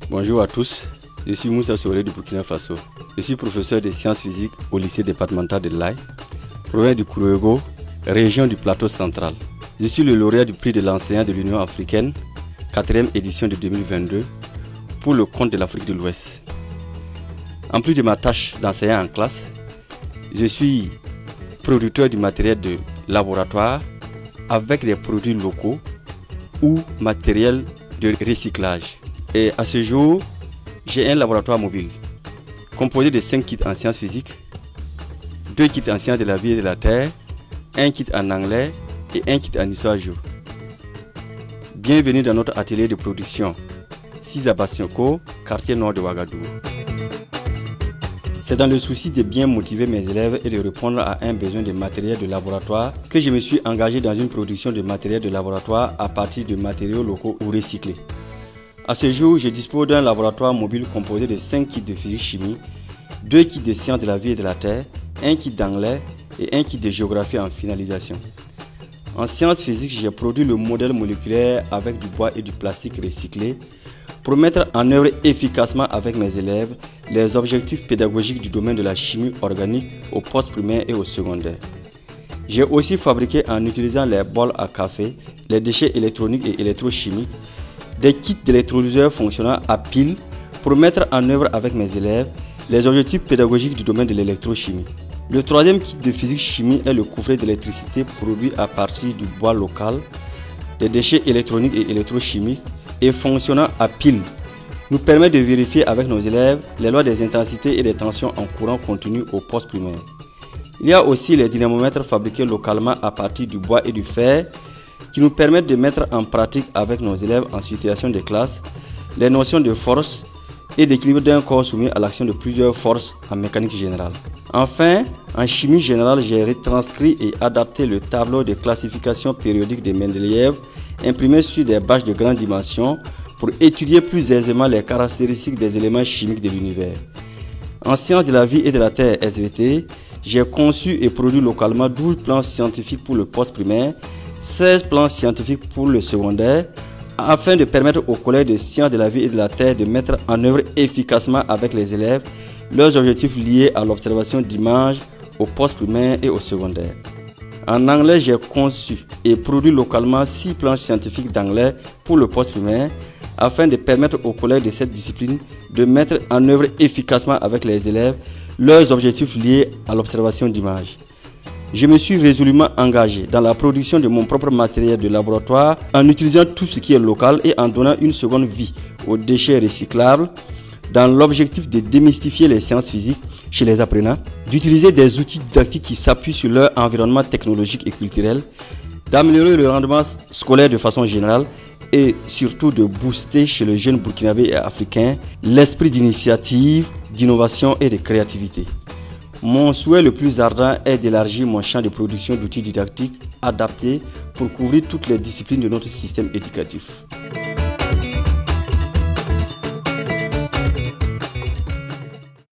Bonjour à tous, je suis Moussa Souré du Burkina Faso. Je suis professeur de sciences physiques au lycée départemental de l'Aï, province du Kourouégo, région du plateau central. Je suis le lauréat du prix de l'enseignant de l'Union africaine, 4e édition de 2022, pour le compte de l'Afrique de l'Ouest. En plus de ma tâche d'enseignant en classe, je suis producteur du matériel de laboratoire avec des produits locaux ou matériel de recyclage. Et à ce jour, j'ai un laboratoire mobile composé de 5 kits en sciences physiques, 2 kits en sciences de la vie et de la terre, un kit en anglais et un kit en histoire géo. Bienvenue dans notre atelier de production 6 à Bassioko, quartier nord de Ouagadougou. C'est dans le souci de bien motiver mes élèves et de répondre à un besoin de matériel de laboratoire que je me suis engagé dans une production de matériel de laboratoire à partir de matériaux locaux ou recyclés. À ce jour, je dispose d'un laboratoire mobile composé de 5 kits de physique-chimie, 2 kits de sciences de la vie et de la terre, un kit d'anglais et un kit de géographie en finalisation. En sciences physiques, j'ai produit le modèle moléculaire avec du bois et du plastique recyclé pour mettre en œuvre efficacement avec mes élèves les objectifs pédagogiques du domaine de la chimie organique au poste primaire et au secondaire. J'ai aussi fabriqué en utilisant les bols à café, les déchets électroniques et électrochimiques, des kits d'électrolyseurs fonctionnant à pile pour mettre en œuvre avec mes élèves les objectifs pédagogiques du domaine de l'électrochimie. Le 3e kit de physique-chimie est le coffret d'électricité produit à partir du bois local, des déchets électroniques et électrochimiques et fonctionnant à pile nous permet de vérifier avec nos élèves les lois des intensités et des tensions en courant continu au poste primaire. Il y a aussi les dynamomètres fabriqués localement à partir du bois et du fer qui nous permettent de mettre en pratique avec nos élèves en situation de classe les notions de force et d'équilibre d'un corps soumis à l'action de plusieurs forces en mécanique générale. Enfin, en chimie générale, j'ai retranscrit et adapté le tableau de classification périodique de Mendeleïev imprimé sur des bâches de grande dimension pour étudier plus aisément les caractéristiques des éléments chimiques de l'univers. En sciences de la vie et de la terre SVT, j'ai conçu et produit localement 12 plans scientifiques pour le poste primaire, 16 plans scientifiques pour le secondaire, afin de permettre aux collègues de sciences de la vie et de la terre de mettre en œuvre efficacement avec les élèves leurs objectifs liés à l'observation d'images au poste primaire et au secondaire. En anglais, j'ai conçu et produit localement 6 plans scientifiques d'anglais pour le poste primaire afin de permettre aux collègues de cette discipline de mettre en œuvre efficacement avec les élèves leurs objectifs liés à l'observation d'images. Je me suis résolument engagé dans la production de mon propre matériel de laboratoire en utilisant tout ce qui est local et en donnant une seconde vie aux déchets recyclables dans l'objectif de démystifier les sciences physiques chez les apprenants, d'utiliser des outils didactiques qui s'appuient sur leur environnement technologique et culturel, d'améliorer le rendement scolaire de façon générale et surtout de booster chez le jeune burkinabé et africain l'esprit d'initiative, d'innovation et de créativité. Mon souhait le plus ardent est d'élargir mon champ de production d'outils didactiques adaptés pour couvrir toutes les disciplines de notre système éducatif.